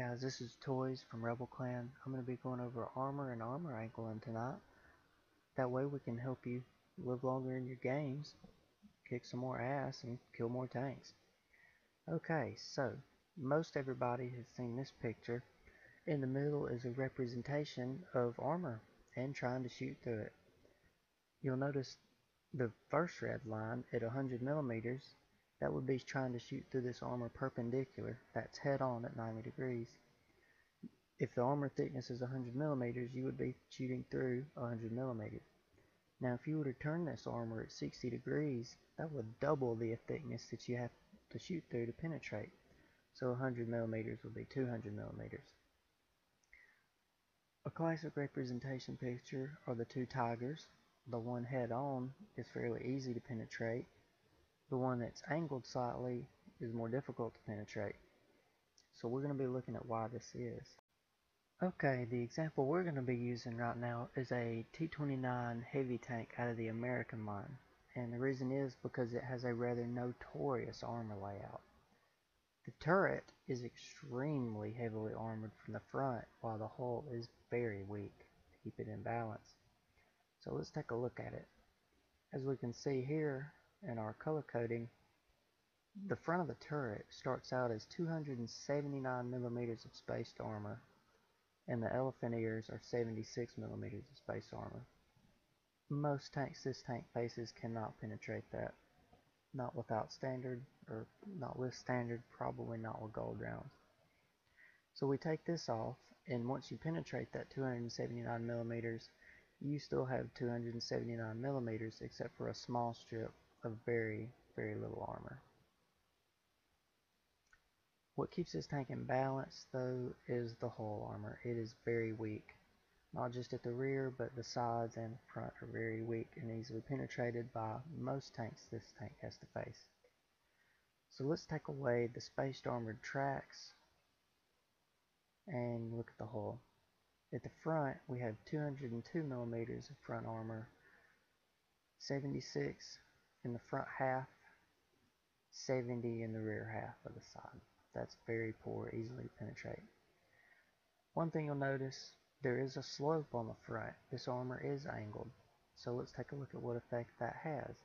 Guys, this is Toys from Rebel Clan. I'm going to be going over armor and armor angling tonight. That way we can help you live longer in your games, kick some more ass, and kill more tanks. Okay, so most everybody has seen this picture. In the middle is a representation of armor and trying to shoot through it. You'll notice the first red line at 100 millimeters, that would be trying to shoot through this armor perpendicular. That's head on at 90 degrees. If the armor thickness is 100 millimeters, you would be shooting through 100 millimeters. Now, if you were to turn this armor at 60 degrees, that would double the thickness that you have to shoot through to penetrate. So 100 millimeters would be 200 millimeters. A classic representation picture are the two tigers. The one head on is fairly easy to penetrate. The one that's angled slightly is more difficult to penetrate. So we're going to be looking at why this is. Okay, the example we're going to be using right now is a T29 Heavy Tank out of the American line. And the reason is because it has a rather notorious armor layout. The turret is extremely heavily armored from the front, while the hull is very weak to keep it in balance. So let's take a look at it. As we can see here in our color coding, the front of the turret starts out as 279 millimeters of spaced armor, and the elephant ears are 76 millimeters of space armor. Most tanks this tank faces cannot penetrate that. Not without standard, or not with standard, probably not with gold rounds. So we take this off, and once you penetrate that 279 millimeters, you still have 279 millimeters except for a small strip of very, very little armor. What keeps this tank in balance, though, is the hull armor. It is very weak. Not just at the rear, but the sides and front are very weak and easily penetrated by most tanks this tank has to face. So let's take away the spaced armored tracks and look at the hull. At the front, we have 202 millimeters of front armor, 76 in the front half, 70 in the rear half of the side. That's very poor, easily to penetrate. One thing you'll notice, there is a slope on the front. This armor is angled. So let's take a look at what effect that has.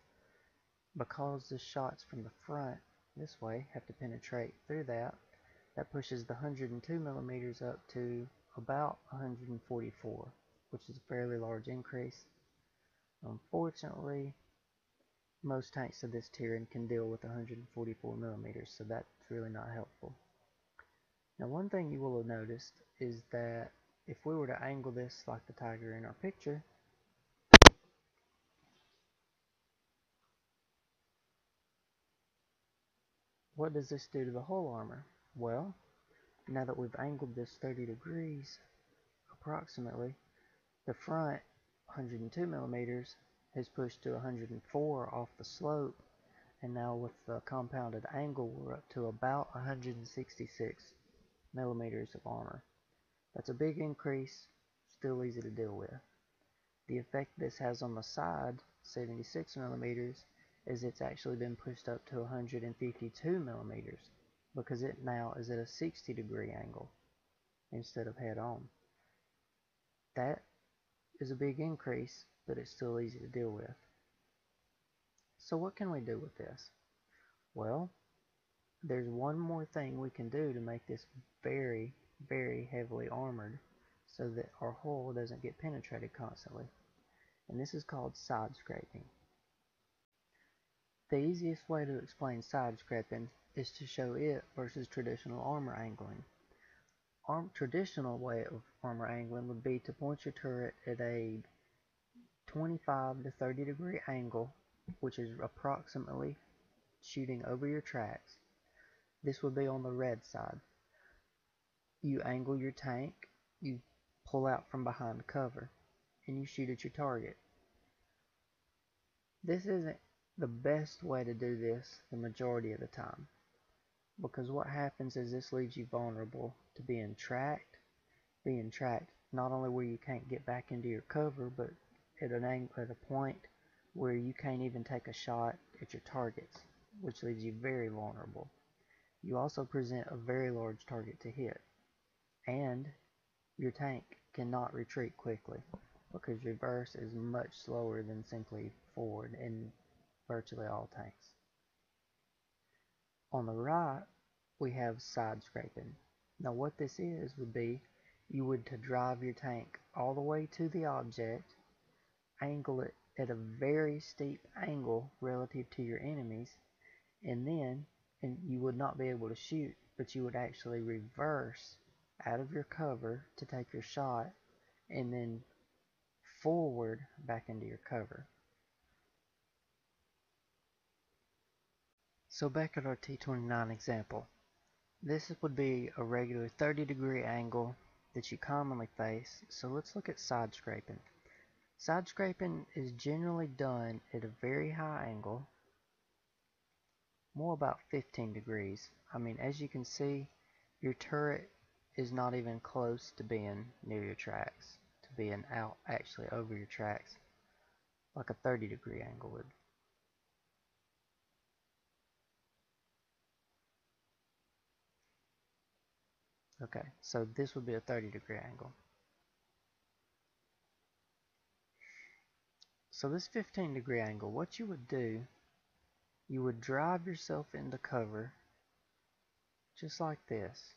Because the shots from the front this way have to penetrate through that, that pushes the 102 millimeters up to about 144, which is a fairly large increase. Unfortunately, most tanks of this tier can deal with 144 millimeters, so that's really not helpful. Now, one thing you will have noticed is that if we were to angle this like the tiger in our picture, what does this do to the hull armor? Well, now that we've angled this 30 degrees approximately, the front 102 millimeters is pushed to 104 off the slope, and now with the compounded angle we're up to about 166 millimeters of armor. That's a big increase, still easy to deal with. The effect this has on the side, 76 millimeters, is it's actually been pushed up to 152 millimeters because it now is at a 60-degree angle instead of head on. That is a big increase, but it's still easy to deal with. So what can we do with this? Well, there's one more thing we can do to make this very, very heavily armored so that our hull doesn't get penetrated constantly. And this is called side scraping. The easiest way to explain side scraping is to show it versus traditional armor angling. Traditional way of armor angling would be to point your turret at a 25 to 30 degree angle, which is approximately shooting over your tracks. This would be on the red side. You angle your tank, you pull out from behind cover, and you shoot at your target. This isn't the best way to do this the majority of the time, because what happens is this leaves you vulnerable to being tracked not only where you can't get back into your cover, but at a point where you can't even take a shot at your targets, which leaves you very vulnerable. You also present a very large target to hit. and your tank cannot retreat quickly because reverse is much slower than simply forward in virtually all tanks. On the right, we have side scraping. Now what this is would be you would to drive your tank all the way to the object, angle it at a very steep angle relative to your enemies, and you would not be able to shoot, but you would actually reverse out of your cover to take your shot, and then forward back into your cover. So back at our T29 example, this would be a regular 30-degree angle that you commonly face, so let's look at side scraping. Side scraping is generally done at a very high angle, more about 15 degrees. I mean, as you can see, your turret is not even close to being near your tracks, to being out actually over your tracks, like a 30-degree angle would. Okay, so this would be a 30-degree angle. So this 15-degree angle, what you would do, you would drive yourself into cover just like this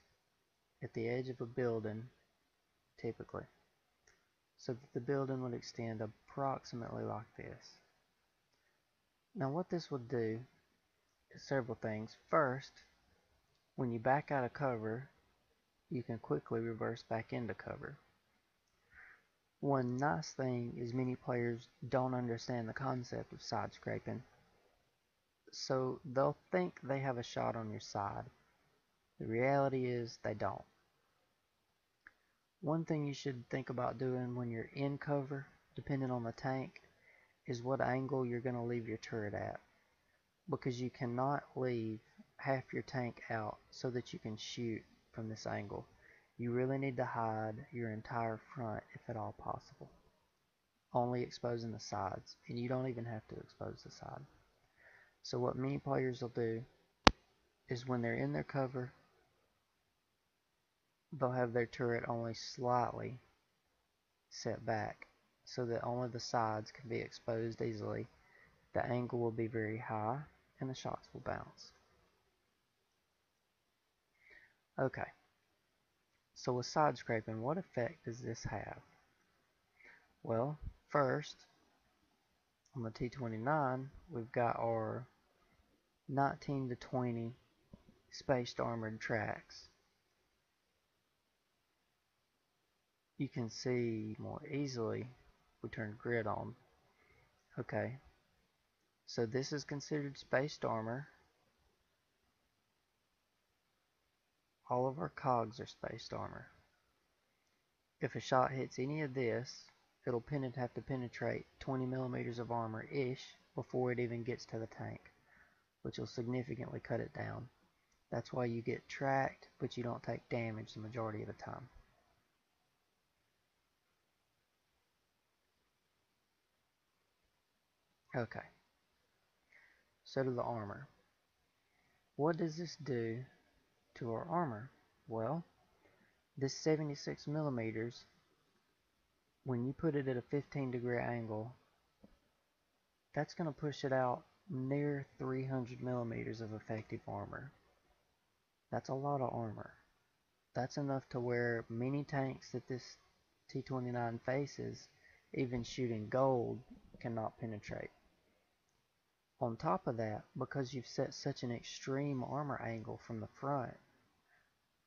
at the edge of a building typically, so that the building would extend approximately like this. Now what this would do is several things. First, when you back out of cover, you can quickly reverse back into cover. One nice thing is many players don't understand the concept of side scraping, so they'll think they have a shot on your side. The reality is they don't. One thing you should think about doing when you're in cover, depending on the tank, is what angle you're going to leave your turret at, because you cannot leave half your tank out so that you can shoot from this angle. You really need to hide your entire front if at all possible, only exposing the sides, and you don't even have to expose the side. So what many players will do is when they're in their cover, they'll have their turret only slightly set back so that only the sides can be exposed easily. The angle will be very high and the shots will bounce. Okay, so with side scraping, what effect does this have? Well, first, on the T29, we've got our 19 to 20 spaced armored tracks. You can see more easily if we turn grid on. Okay, so this is considered spaced armor. All of our cogs are spaced armor. If a shot hits any of this, it'll have to penetrate 20 millimeters of armor-ish before it even gets to the tank, which will significantly cut it down. That's why you get tracked, but you don't take damage the majority of the time. Okay, so to the armor. What does this do to our armor? Well, this 76 millimeters, when you put it at a 15-degree angle, that's going to push it out near 300 millimeters of effective armor. That's a lot of armor. That's enough to where many tanks that this T29 faces, even shooting gold, cannot penetrate. On top of that, because you've set such an extreme armor angle from the front,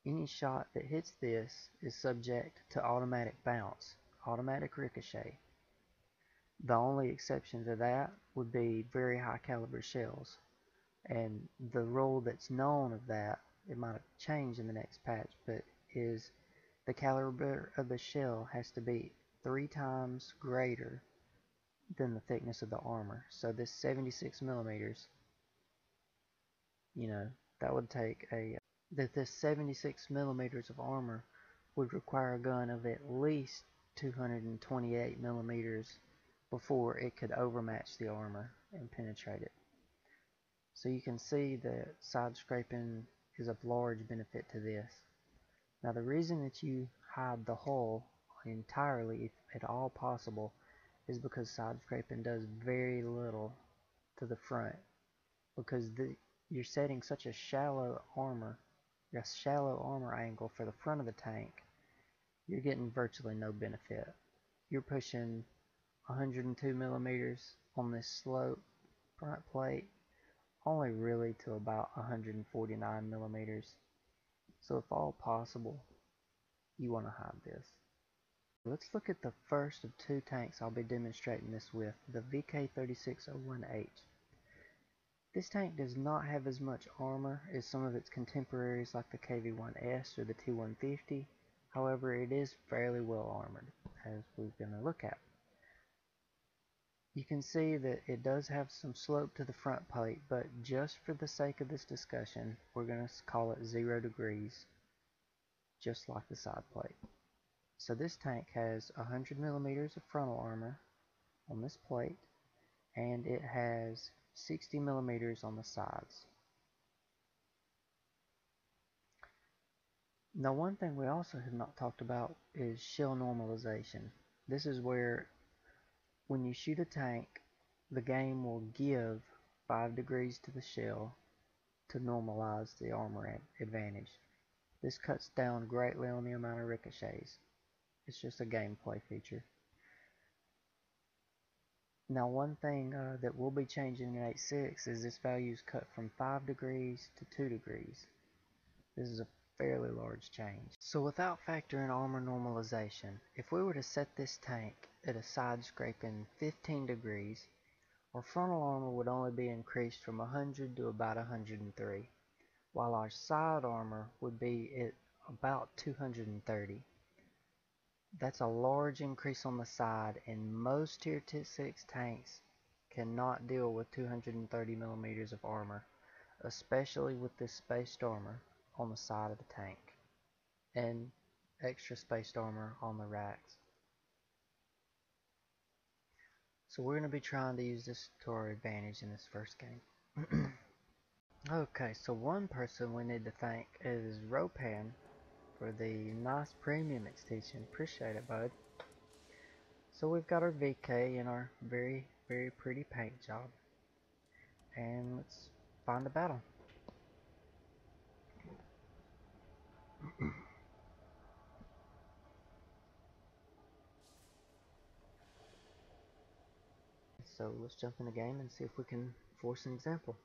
any shot that hits this is subject to automatic bounce, automatic ricochet. The only exception to that would be very high caliber shells, and the rule that's known of that, it might have changed in the next patch, but is the caliber of the shell has to be 3 times greater than the thickness of the armor. So this 76 millimeters, that would take this 76 millimeters of armor would require a gun of at least 228 millimeters before it could overmatch the armor and penetrate it. So you can see that side scraping is of large benefit to this. Now the reason that you hide the hull entirely, if at all possible, is because side scraping does very little to the front, because you're setting such a shallow armor angle for the front of the tank, you're getting virtually no benefit. You're pushing 102 millimeters on this slope front plate, only really to about 149 millimeters. So if all possible, you want to hide this. Let's look at the first of two tanks I'll be demonstrating this with, the VK3601H. This tank does not have as much armor as some of its contemporaries like the KV-1S or the T150. However, it is fairly well armored, as we're going to look at. You can see that it does have some slope to the front plate, but just for the sake of this discussion, we're going to call it 0 degrees, just like the side plate. So this tank has 100 millimeters of frontal armor on this plate, and it has 60 millimeters on the sides. Now, one thing we also have not talked about is shell normalization. This is where when you shoot a tank, the game will give 5 degrees to the shell to normalize the armor advantage. This cuts down greatly on the amount of ricochets. It's just a gameplay feature. Now, one thing that will be changing in 8.6 is this value is cut from 5 degrees to 2 degrees. This is a fairly large change. So without factoring armor normalization, if we were to set this tank at a side scraping 15 degrees, our frontal armor would only be increased from 100 to about 103, while our side armor would be at about 230. That's a large increase on the side, and most Tier 6 tanks cannot deal with 230 millimeters of armor, especially with this spaced armor on the side of the tank and extra spaced armor on the racks. So we're going to be trying to use this to our advantage in this first game. Okay, so one person we need to thank is Ropan for the nice premium extension. Appreciate it, bud. So we've got our VK in our very, very pretty paint job. And let's find a battle. So let's jump in the game and see if we can force an example.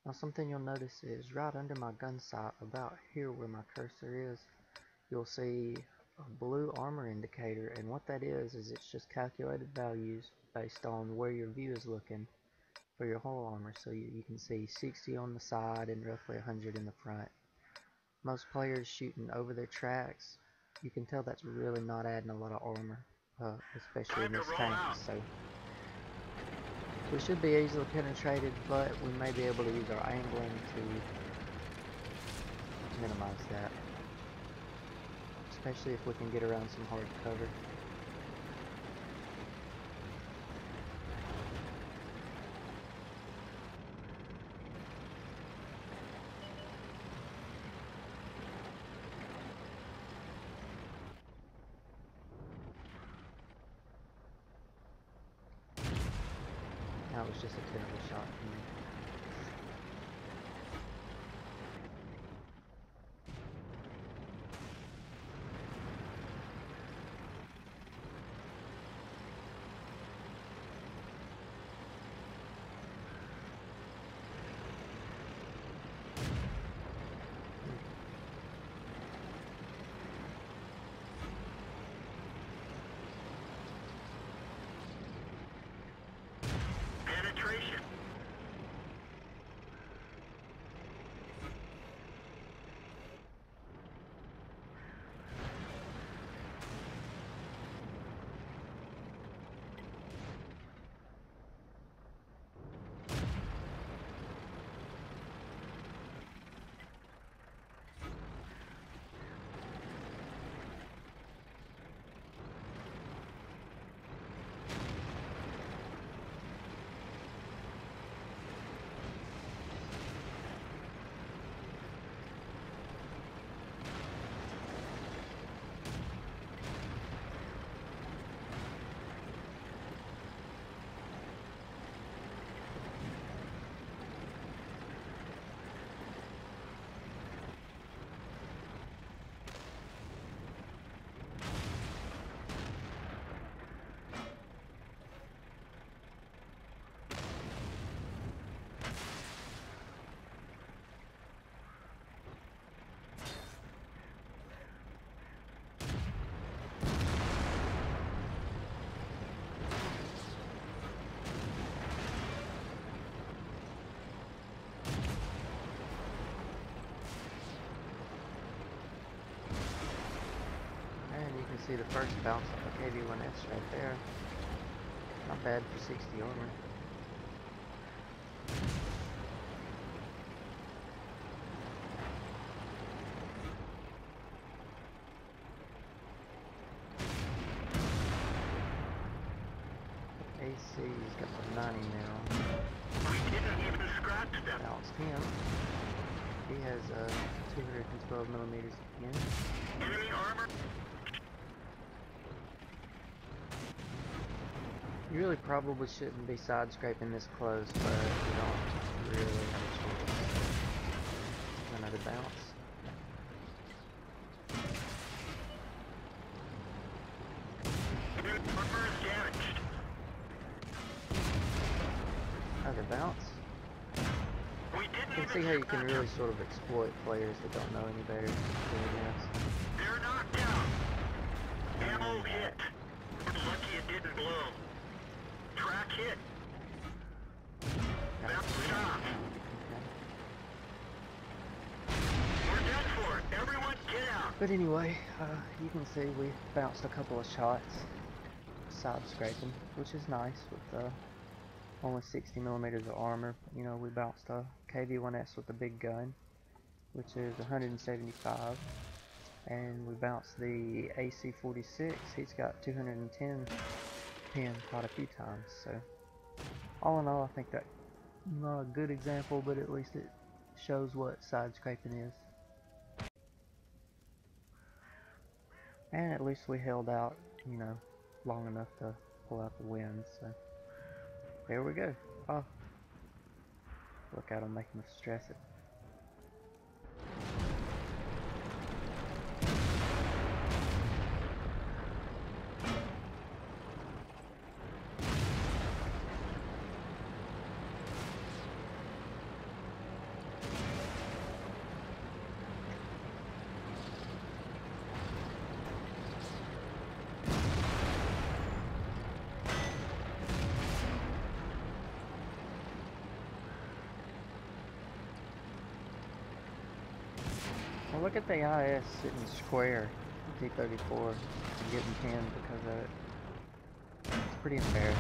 Now something you'll notice is right under my gun sight, about here where my cursor is, you'll see a blue armor indicator, and what that is it's just calculated values based on where your view is looking for your whole armor. So you can see 60 on the side and roughly 100 in the front. Most players shooting over their tracks, you can tell that's really not adding a lot of armor, especially in this tank. So we should be easily penetrated, but we may be able to use our angling to minimize that, especially if we can get around some hard cover. That was just a terrible shot from me. Penetration. see the first bounce of the KV1S right there. Not bad for 60 armor. AC's got the 90 now. We didn't even scratch them. Bounced him. He has 212 millimeters again. Enemy armor. You really probably shouldn't be side scraping this close, but you don't really have a choice. Another bounce. Enemy armor is damaged. Another bounce. We didn't You can even see how you can scratch really them. sort of exploit players that don't know any better doing this. They're knocked down. Ammo hit. We're lucky it didn't blow. Track hit. Map stop. We're done for it. Everyone get out. But anyway, you can see we bounced a couple of shots side scraping, which is nice with only 60 millimeters of armor. You know, we bounced a KV1S with the big gun, which is 175, and we bounced the AC-46. He's got 210 pin quite a few times. So all in all, I think that not a good example, but at least it shows what side scraping is. And at least we held out, you know, long enough to pull out the win. So there we go. Oh, look at him making me stress it. Well, look at the IS sitting square, T34, getting pinned because of it. It's pretty embarrassing.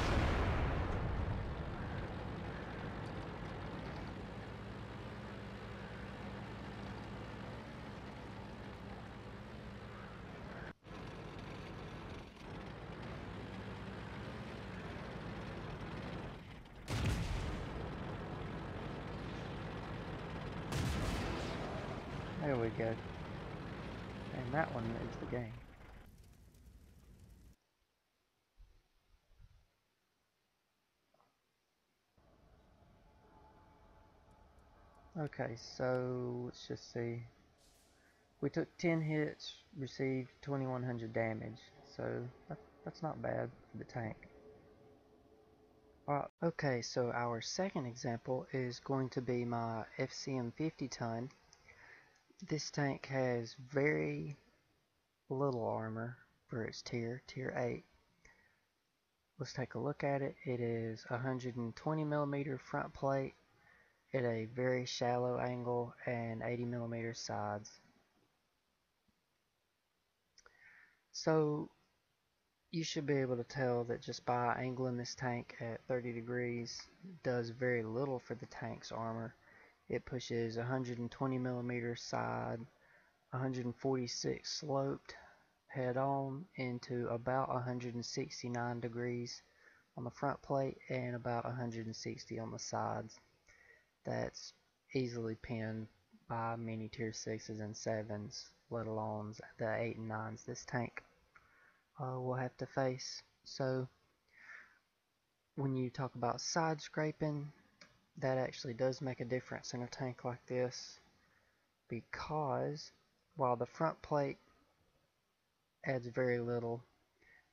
There we go. And that one is the game. Okay, so let's just see. We took 10 hits, received 2100 damage, so that's not bad for the tank. Okay, so our second example is going to be my FCM 50 ton. This tank has very little armor for its tier 8. Let's take a look at it. It is 120 millimeter front plate at a very shallow angle and 80 millimeter sides. So you should be able to tell that just by angling this tank at 30 degrees does very little for the tank's armor. It pushes 120 millimeter side, 146 sloped head on into about 169 degrees on the front plate and about 160 on the sides. That's easily pinned by many tier 6s and 7s, let alone the 8 and 9s this tank will have to face. So when you talk about side scraping, that actually does make a difference in a tank like this, because while the front plate adds very little,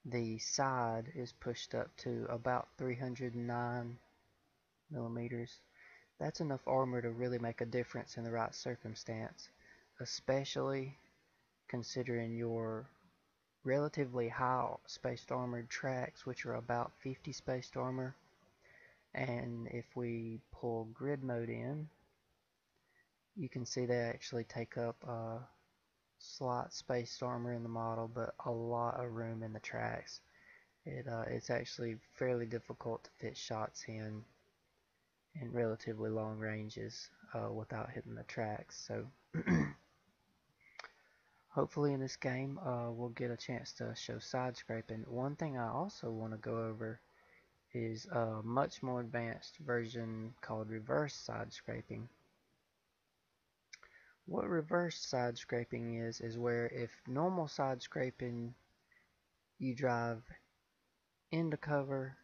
the side is pushed up to about 309 millimeters. That's enough armor to really make a difference in the right circumstance, especially considering your relatively high spaced armored tracks, which are about 50 spaced armor. And if we pull grid mode in, you can see they actually take up slight spaced armor in the model, but a lot of room in the tracks. It's actually fairly difficult to fit shots in relatively long ranges without hitting the tracks. So hopefully in this game we'll get a chance to show side scraping. One thing I also want to go over is a much more advanced version called reverse side scraping. What reverse side scraping is where if normal side scraping you drive into cover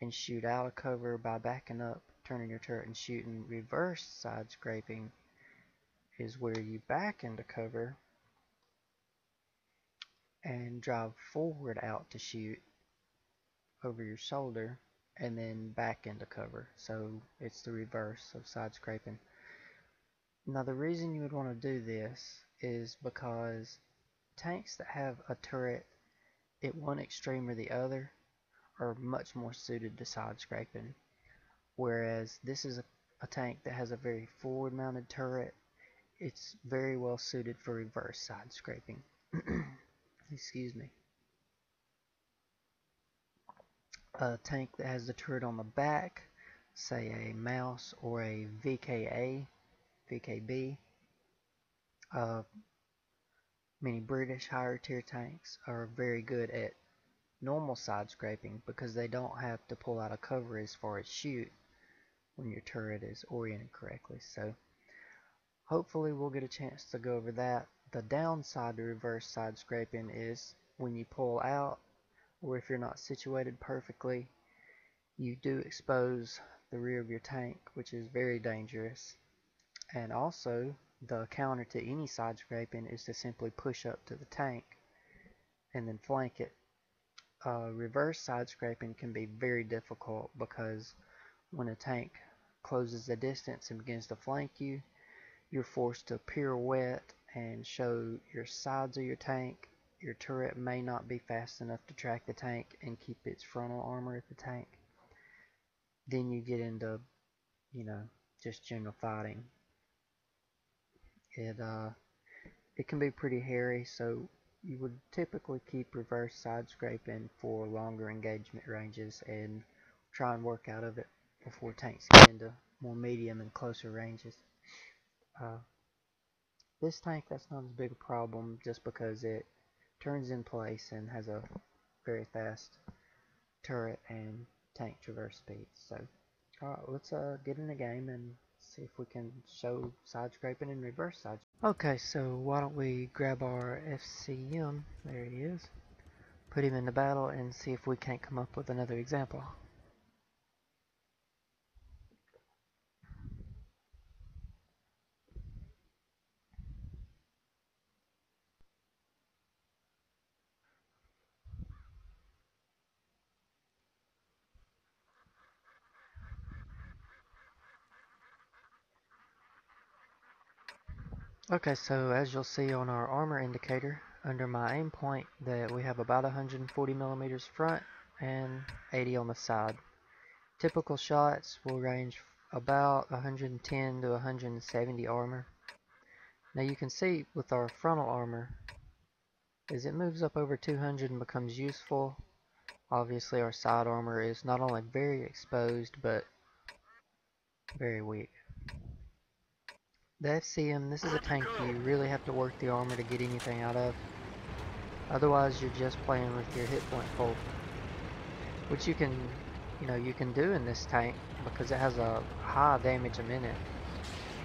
and shoot out of cover by backing up, turning your turret and shooting, reverse side scraping is where you back into cover and drive forward out to shoot over your shoulder and then back into cover. So it's the reverse of side scraping. Now the reason you would want to do this is because tanks that have a turret at one extreme or the other are much more suited to side scraping, whereas this is a tank that has a very forward mounted turret. It's very well suited for reverse side scraping. Excuse me. A tank that has the turret on the back, say a Mouse or a VKB, many British higher tier tanks are very good at normal side scraping because they don't have to pull out of cover as far as shoot when your turret is oriented correctly. So hopefully we'll get a chance to go over that. The downside to reverse side scraping is when you pull out, or if you're not situated perfectly, you do expose the rear of your tank, which is very dangerous. And also, the counter to any side scraping is to simply push up to the tank and then flank it. Reverse side scraping can be very difficult because when a tank closes the distance and begins to flank you, you're forced to pirouette and show your sides of your tank. Your turret may not be fast enough to track the tank and keep its frontal armor at the tank. Then you get into, just general fighting. It can be pretty hairy, so you would typically keep reverse side scraping for longer engagement ranges and try and work out of it before tanks get into more medium and closer ranges. This tank, that's not as big a problem just because it turns in place and has a very fast turret and tank traverse speed. So, alright, let's get in the game and see if we can show side scraping and reverse side. Okay, so why don't we grab our FCM, there he is, put him in the battle and see if we can't come up with another example. Okay, so as you'll see on our armor indicator, under my aim point, that we have about 140 millimeters front and 80 on the side. Typical shots will range about 110 to 170 armor. Now you can see with our frontal armor, as it moves up over 200 and becomes useful, obviously our side armor is not only very exposed, but very weak. The FCM, this is a tank you really have to work the armor to get anything out of. Otherwise you're just playing with your hit point pool, which you can do in this tank because it has a high damage a minute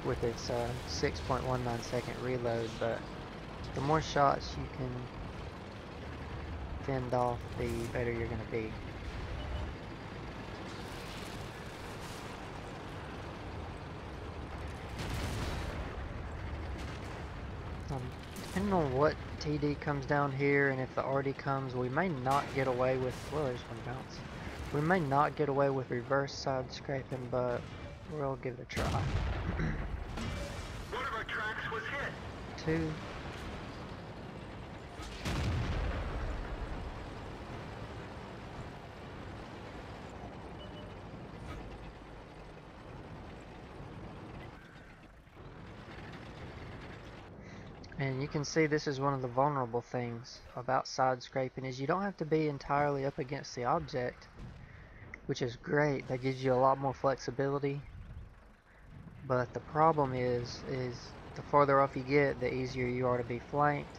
with its 6.19 second reload, but the more shots you can fend off, the better you're going to be. Depending on what TD comes down here and if the RD comes, we may not get away with, well, there's one bounce. We may not get away with reverse side scraping, but we'll give it a try. One of our tracks was hit. 2. And you can see this is one of the vulnerable things about side scraping, is you don't have to be entirely up against the object, which is great. That gives you a lot more flexibility. But the problem is the farther off you get, the easier you are to be flanked,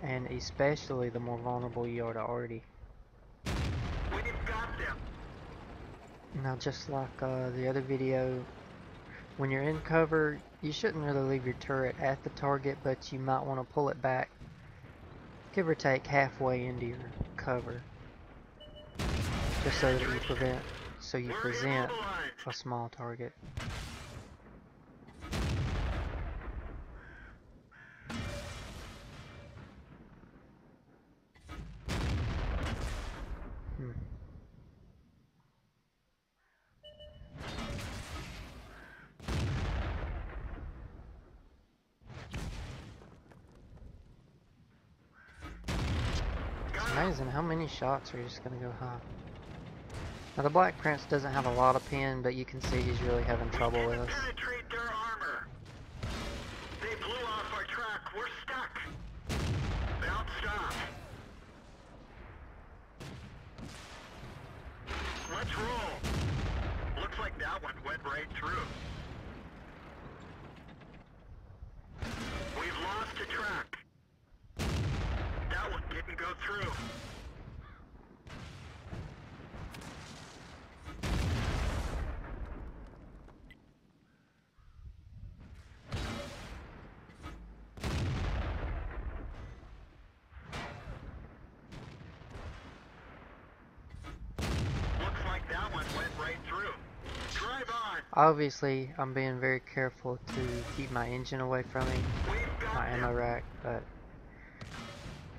and especially the more vulnerable you are to arty. We've got them. Now, just like the other video, when you're in cover, you shouldn't really leave your turret at the target, but you might want to pull it back, give or take halfway into your cover, just so that you present a small target. It's amazing how many shots are just going to go high. Now the Black Prince doesn't have a lot of pin, but you can see he's really having trouble with us. Penetrate their armor. They blew off our track. We're stuck. Don't stop. Let's roll. Looks like that one went right through. We've lost a track. That one didn't go through. Looks like that one went right through. Drive on. Obviously, I'm being very careful to keep my engine away from him, my ammo rack, but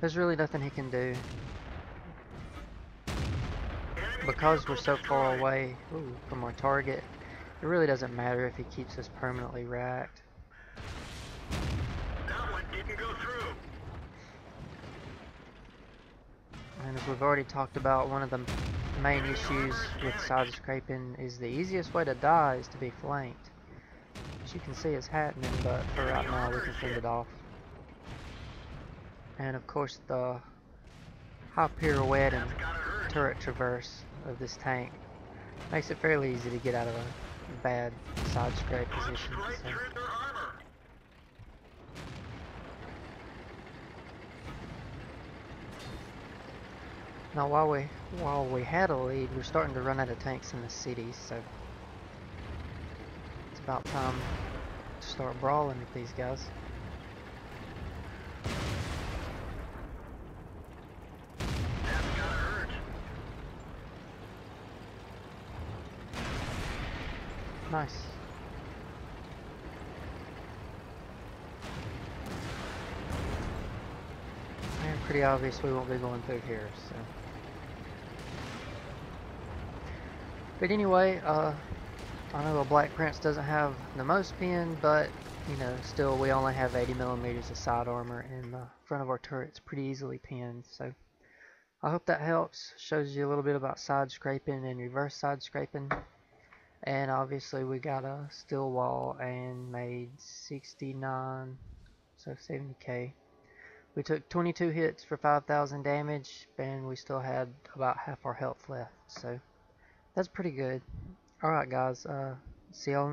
there's really nothing he can do. Because we're so far away from our target, it really doesn't matter if he keeps us permanently racked. That one didn't go through. And as we've already talked about, one of the main issues with side scraping is the easiest way to die is to be flanked. As you can see, it's happening, but for right now we can fend it off. And of course the high pirouette and turret traverse of this tank makes it fairly easy to get out of a bad side scrape position. So. Now while we had a lead, we're starting to run out of tanks in the city, so it's about time to start brawling with these guys. Nice. And pretty obvious we won't be going through here, so. But anyway, I know a Black Prince doesn't have the most pin, but you know, still we only have 80mm of side armor, and the front of our turret's pretty easily pinned. So I hope that helps. Shows you a little bit about side scraping and reverse side scraping. And obviously we got a steel wall and made 69, so 70k. We took 22 hits for 5,000 damage, and we still had about half our health left, so that's pretty good. Alright guys, see y'all in the